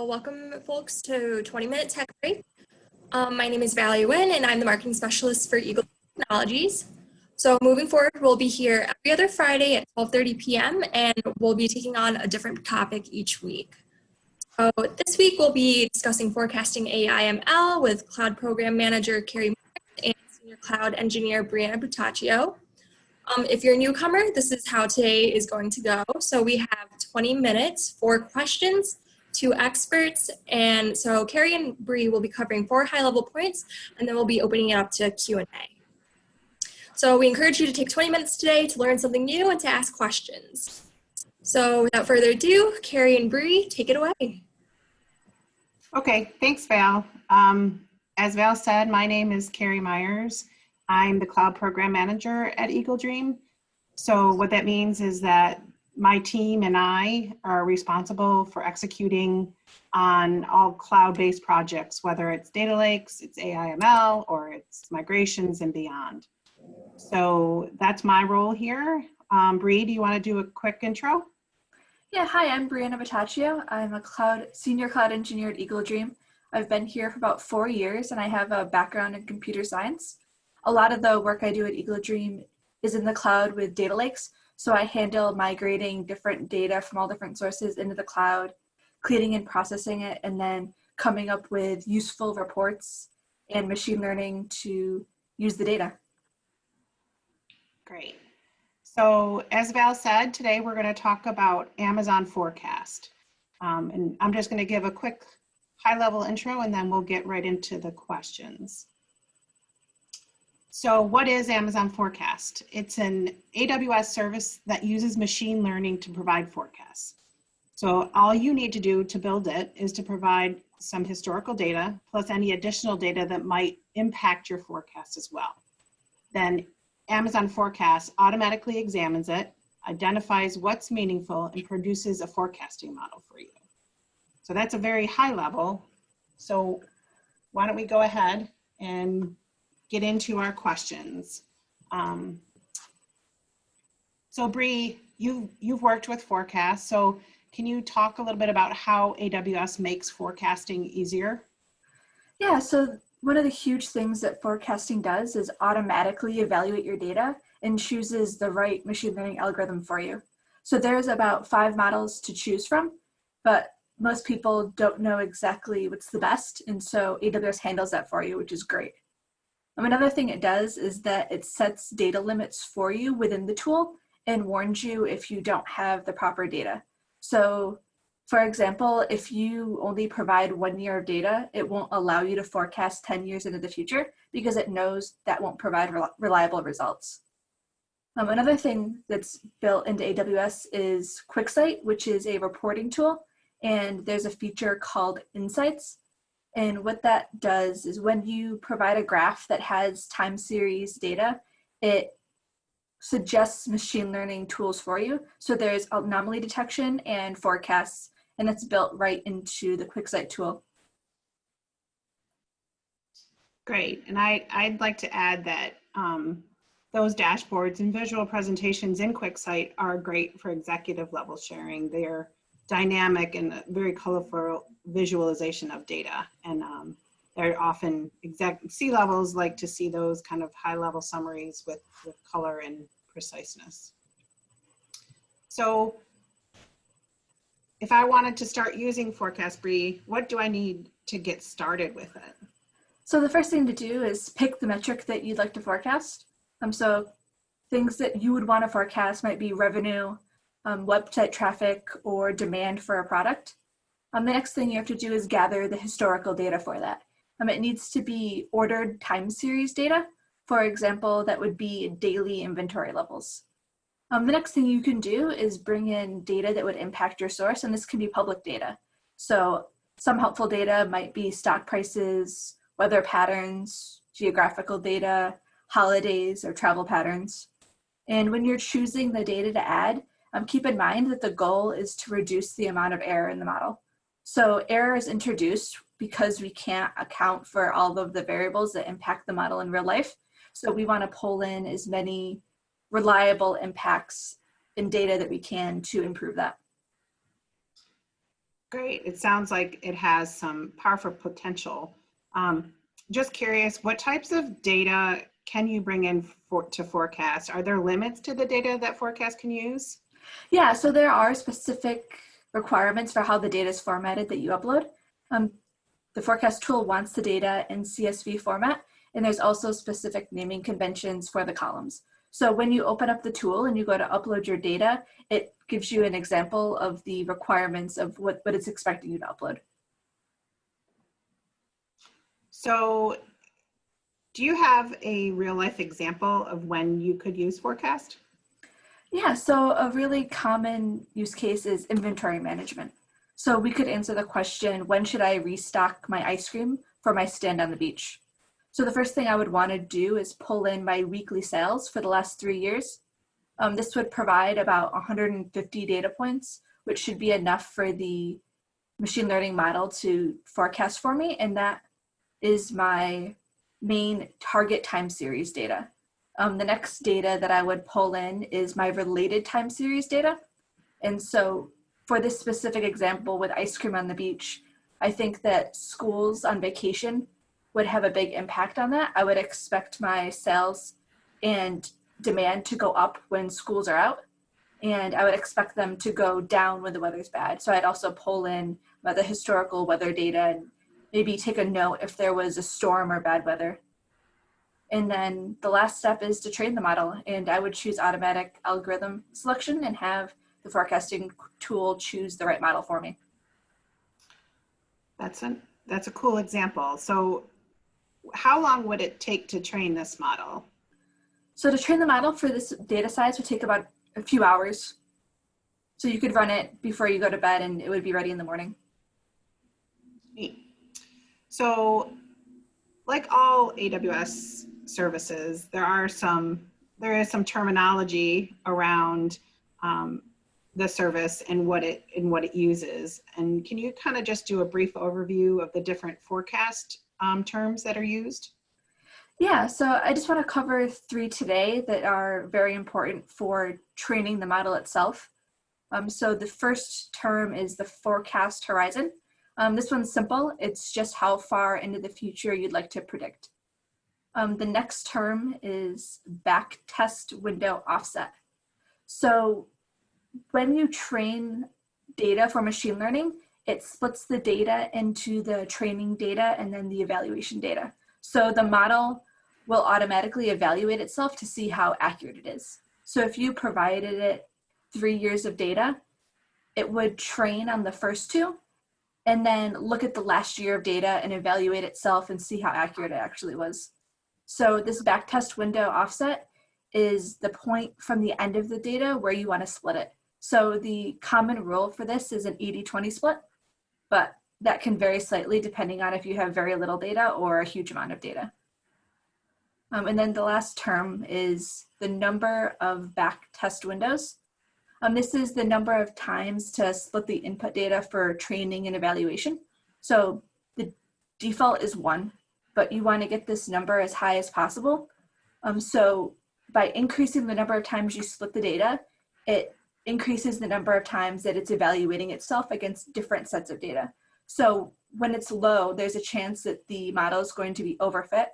So welcome folks to 20-minute tech break. My name is Valerie Wynn and I'm the marketing specialist for Eagle Technologies. So moving forward, we'll be here every other Friday at 12:30 p.m. and we'll be taking on a different topic each week. So this week we'll be discussing forecasting AI/ML with Cloud Program Manager Kary and Senior Cloud Engineer Brianna Buttaccio. If you're a newcomer, this is how today is going to go. So we have 20 minutes for questions to experts. And so Kary and Bree will be covering 4 high-level points, and then we'll be opening it up to Q&A. So we encourage you to take 20 minutes today to learn something new and to ask questions. So without further ado, Kary and Bree, take it away. Okay, thanks, Val. As Val said, my name is Kary Myers. I'm the Cloud Program Manager at Eagle Dream. So what that means is that my team and I are responsible for executing on all cloud-based projects, whether it's data lakes, it's AI/ML, or it's migrations and beyond. So that's my role here. Bree, do you want to do a quick intro? Yeah, hi, I'm Brianna Buttaccio. I'm a senior cloud engineer at Eagle Dream. I've been here for about 4 years and I have a background in computer science. A lot of the work I do at Eagle Dream is in the cloud with data lakes. So I handle migrating different data from all different sources into the cloud, cleaning and processing it, and then coming up with useful reports and machine learning to use the data. Great. So as Val said, today we're going to talk about Amazon Forecast. And I'm just going to give a quick high-level intro and then we'll get right into the questions. So what is Amazon Forecast? It's an AWS service that uses machine learning to provide forecasts. So all you need to do to build it is to provide some historical data plus any additional data that might impact your forecast as well. Then Amazon Forecast automatically examines it, identifies what's meaningful, and produces a forecasting model for you. So that's a very high level. So why don't we go ahead and get into our questions. So Bree, you've worked with Forecast, so can you talk a little bit about how AWS makes forecasting easier? Yeah, so one of the huge things that forecasting does is automatically evaluate your data and chooses the right machine learning algorithm for you. So there's about 5 models to choose from, but most people don't know exactly what's the best, and so AWS handles that for you, which is great. Another thing it does is that it sets data limits for you within the tool and warns you if you don't have the proper data. So for example, if you only provide 1 year of data, it won't allow you to forecast 10 years into the future because it knows that won't provide reliable results. Another thing that's built into AWS is QuickSight, which is a reporting tool, and there's a feature called Insights. And what that does is when you provide a graph that has time series data, it suggests machine learning tools for you. So there's anomaly detection and forecasts, and it's built right into the QuickSight tool. Great, and I'd like to add that those dashboards and visual presentations in QuickSight are great for executive level sharing. They're dynamic and very colorful visualization of data, and they're often C-levels like to see those kind of high-level summaries with color and preciseness. So if I wanted to start using Forecast, Bree, what do I need to get started with it? So the first thing to do is pick the metric that you'd like to forecast. So things that you would want to forecast might be revenue, website traffic, or demand for a product. The next thing you have to do is gather the historical data for that. It needs to be ordered time series data. For example, that would be daily inventory levels. The next thing you can do is bring in data that would impact your source, and this can be public data. So some helpful data might be stock prices, weather patterns, geographical data, holidays, or travel patterns. And when you're choosing the data to add, keep in mind that the goal is to reduce the amount of error in the model. So error is introduced because we can't account for all of the variables that impact the model in real life. So we want to pull in as many reliable impacts in data that we can to improve that. Great. It sounds like it has some powerful potential. Just curious, what types of data can you bring in to forecast? Are there limits to the data that forecast can use? Yeah, so there are specific requirements for how the data is formatted that you upload. The forecast tool wants the data in CSV format, and there's also specific naming conventions for the columns. So when you open up the tool and you go to upload your data, it gives you an example of the requirements of what it's expecting you to upload. So do you have a real life example of when you could use forecast? Yeah, so a really common use case is inventory management. So we could answer the question, when should I restock my ice cream for my stand on the beach? So the first thing I would want to do is pull in my weekly sales for the last 3 years. This would provide about 150 data points, which should be enough for the machine learning model to forecast for me. And that is my main target time series data. The next data that I would pull in is my related time series data. And so for this specific example with ice cream on the beach, I think that schools on vacation would have a big impact on that. I would expect my sales and demand to go up when schools are out, and I would expect them to go down when the weather's bad. So I'd also pull in the historical weather data and maybe take a note if there was a storm or bad weather. And then the last step is to train the model, and I would choose automatic algorithm selection and have the forecasting tool choose the right model for me. That's a cool example. So how long would it take to train this model? So to train the model for this data size would take about a few hours. So you could run it before you go to bed and it would be ready in the morning. Neat. So like all AWS services, there is some terminology around the service and what it uses. And can you kind of just do a brief overview of the different forecast terms that are used? Yeah, so I just want to cover 3 today that are very important for training the model itself. So the first term is the forecast horizon. This one's simple. It's just how far into the future you'd like to predict. The next term is back test window offset. So when you train data for machine learning, it splits the data into the training data and then the evaluation data. So the model will automatically evaluate itself to see how accurate it is. So if you provided it 3 years of data, it would train on the first 2 and then look at the last year of data and evaluate itself and see how accurate it actually was. So this backtest window offset is the point from the end of the data where you want to split it. So the common rule for this is an 80-20 split, but that can vary slightly depending on if you have very little data or a huge amount of data. And then the last term is the number of backtest windows. This is the number of times to split the input data for training and evaluation. So the default is 1, but you want to get this number as high as possible. So by increasing the number of times you split the data, it increases the number of times that it's evaluating itself against different sets of data. So when it's low, there's a chance that the model is going to be overfit.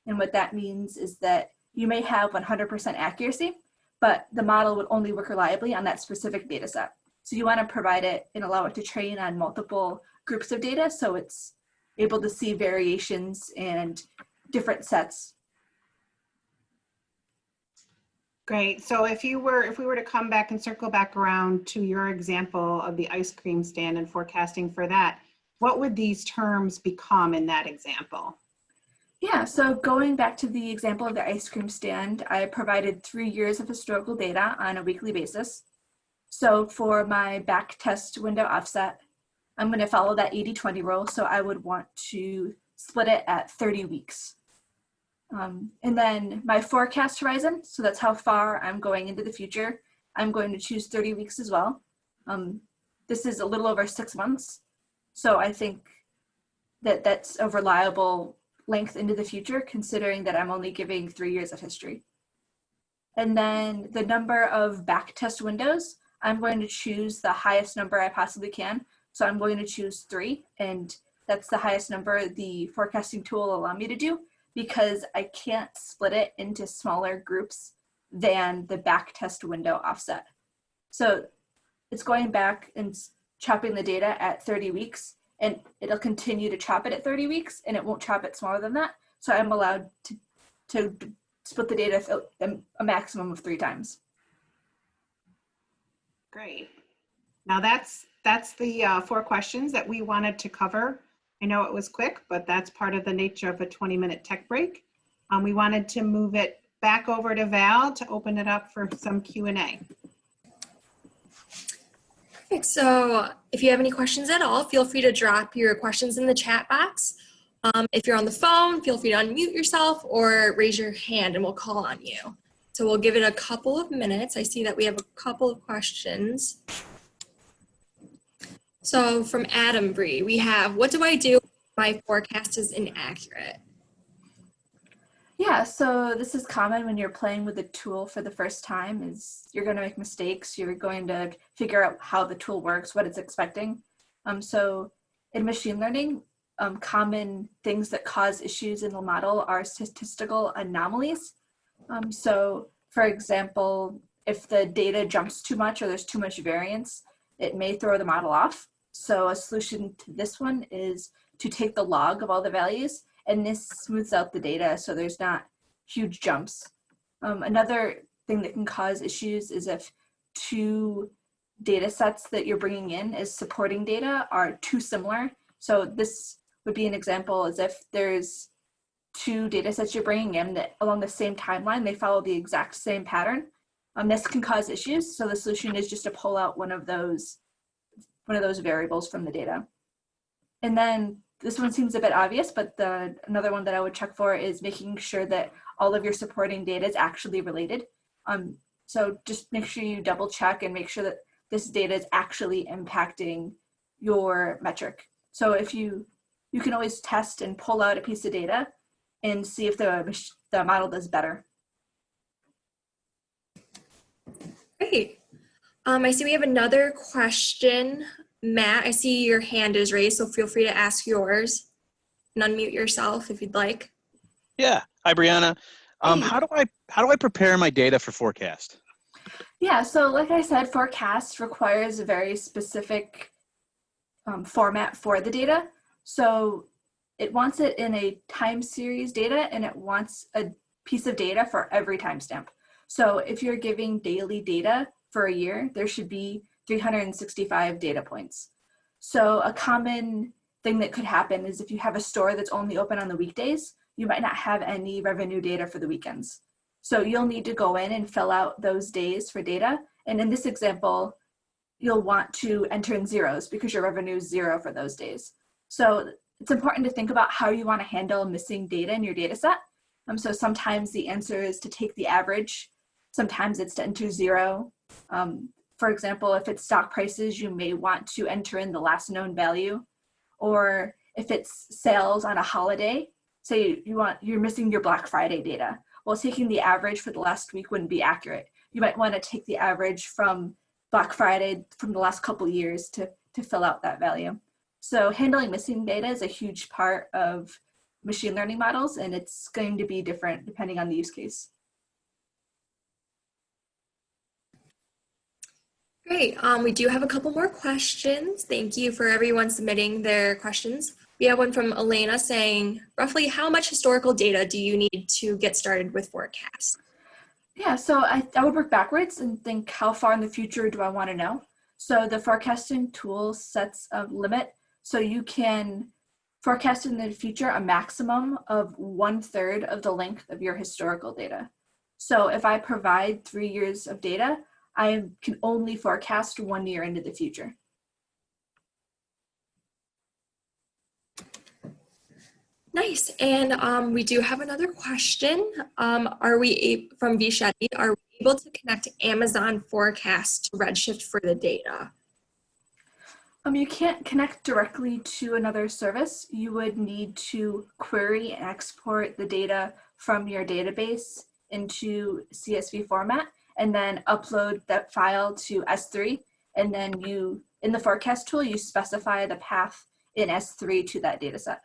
And what that means is that you may have 100% accuracy, but the model would only work reliably on that specific data set. So you want to provide it and allow it to train on multiple groups of data so it's able to see variations and different sets. Great. So if we were to come back and circle back around to your example of the ice cream stand and forecasting for that, what would these terms become in that example? Yeah, so going back to the example of the ice cream stand, I provided 3 years of historical data on a weekly basis. So for my back test window offset, I'm going to follow that 80-20 rule. So I would want to split it at 30 weeks. And then my forecast horizon, so that's how far I'm going into the future, I'm going to choose 30 weeks as well. This is a little over 6 months. So I think that that's a reliable length into the future, considering that I'm only giving 3 years of history. And then the number of back test windows, I'm going to choose the highest number I possibly can. So I'm going to choose 3, and that's the highest number the forecasting tool will allow me to do, because I can't split it into smaller groups than the back test window offset. So it's going back and chopping the data at 30 weeks, and it'll continue to chop it at 30 weeks, and it won't chop it smaller than that. So I'm allowed to split the data a maximum of 3 times. Great. Now that's the 4 questions that we wanted to cover. I know it was quick, but that's part of the nature of a 20-minute tech break. We wanted to move it back over to Val to open it up for some Q&A. Perfect. So if you have any questions at all, feel free to drop your questions in the chat box. If you're on the phone, feel free to unmute yourself or raise your hand and we'll call on you. So we'll give it a couple of minutes. I see that we have a couple of questions. So from Adam Bree, we have, what do I do if my forecast is inaccurate? Yeah, so this is common when you're playing with a tool for the first time. Is you're going to make mistakes. You're going to figure out how the tool works, what it's expecting. So in machine learning, common things that cause issues in the model are statistical anomalies. So for example, if the data jumps too much or there's too much variance, it may throw the model off. So a solution to this one is to take the log of all the values, and this smooths out the data so there's not huge jumps. Another thing that can cause issues is if 2 data sets that you're bringing in as supporting data are too similar. So this would be an example as if there's 2 data sets you're bringing in that along the same timeline, they follow the exact same pattern. This can cause issues. So the solution is just to pull out one of those variables from the data. And then this one seems a bit obvious, but another one that I would check for is making sure that all of your supporting data is actually related. So just make sure you double check and make sure that this data is actually impacting your metric. So if you can always test and pull out a piece of data and see if the model does better. Great. I see we have another question. Matt, I see your hand is raised, so feel free to ask yours and unmute yourself if you'd like. Yeah. Hi, Brianna. Hey. How do I prepare my data for forecast? Yeah, so like I said, forecast requires a very specific format for the data. So it wants it in a time series data, and it wants a piece of data for every timestamp. So if you're giving daily data for a year, there should be 365 data points. So a common thing that could happen is if you have a store that's only open on the weekdays, you might not have any revenue data for the weekends. So you'll need to go in and fill out those days for data. And in this example, you'll want to enter in zeros because your revenue is 0 for those days. So it's important to think about how you want to handle missing data in your data set. So sometimes the answer is to take the average. Sometimes it's to enter 0. For example, if it's stock prices, you may want to enter in the last known value. Or if it's sales on a holiday, say you're missing your Black Friday data. Well, taking the average for the last week wouldn't be accurate. You might want to take the average from Black Friday from the last couple years to fill out that value. So handling missing data is a huge part of machine learning models, and it's going to be different depending on the use case. Great. We do have a couple more questions. Thank you for everyone submitting their questions. We have one from Elena saying, roughly how much historical data do you need to get started with forecasts? Yeah, so I would work backwards and think, how far in the future do I want to know? So the forecasting tool sets a limit. So you can forecast in the future a maximum of 1/3 of the length of your historical data. So if I provide 3 years of data, I can only forecast 1 year into the future. Nice. And we do have another question. From Vishetty, are we able to connect Amazon Forecast to Redshift for the data? You can't connect directly to another service. You would need to query and export the data from your database into CSV format and then upload that file to S3 And then you, in the forecast tool, you specify the path in S3 to that data set.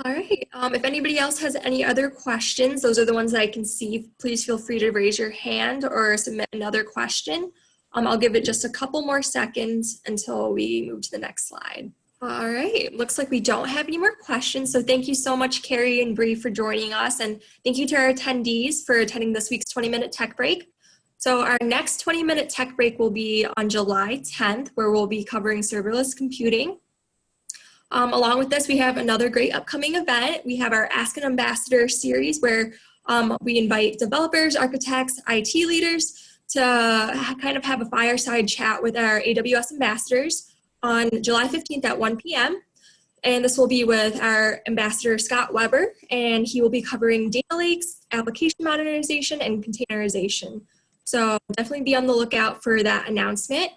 All right. If anybody else has any other questions, those are the ones that I can see. Please feel free to raise your hand or submit another question. I'll give it just a couple more seconds until we move to the next slide. All right. Looks like we don't have any more questions. So thank you so much, Kary and Bree, for joining us. And thank you to our attendees for attending this week's 20-minute tech break. So our next 20-minute tech break will be on July 10th, where we'll be covering serverless computing. Along with this, we have another great upcoming event. We have our Ask an Ambassador series where we invite developers, architects, IT leaders to kind of have a fireside chat with our AWS ambassadors on July 15th at 1 p.m. And this will be with our ambassador, Scott Weber, and he will be covering data lakes, application modernization, and containerization. So definitely be on the lookout for that announcement.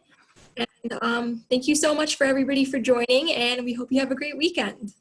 And thank you so much for everybody for joining, and we hope you have a great weekend.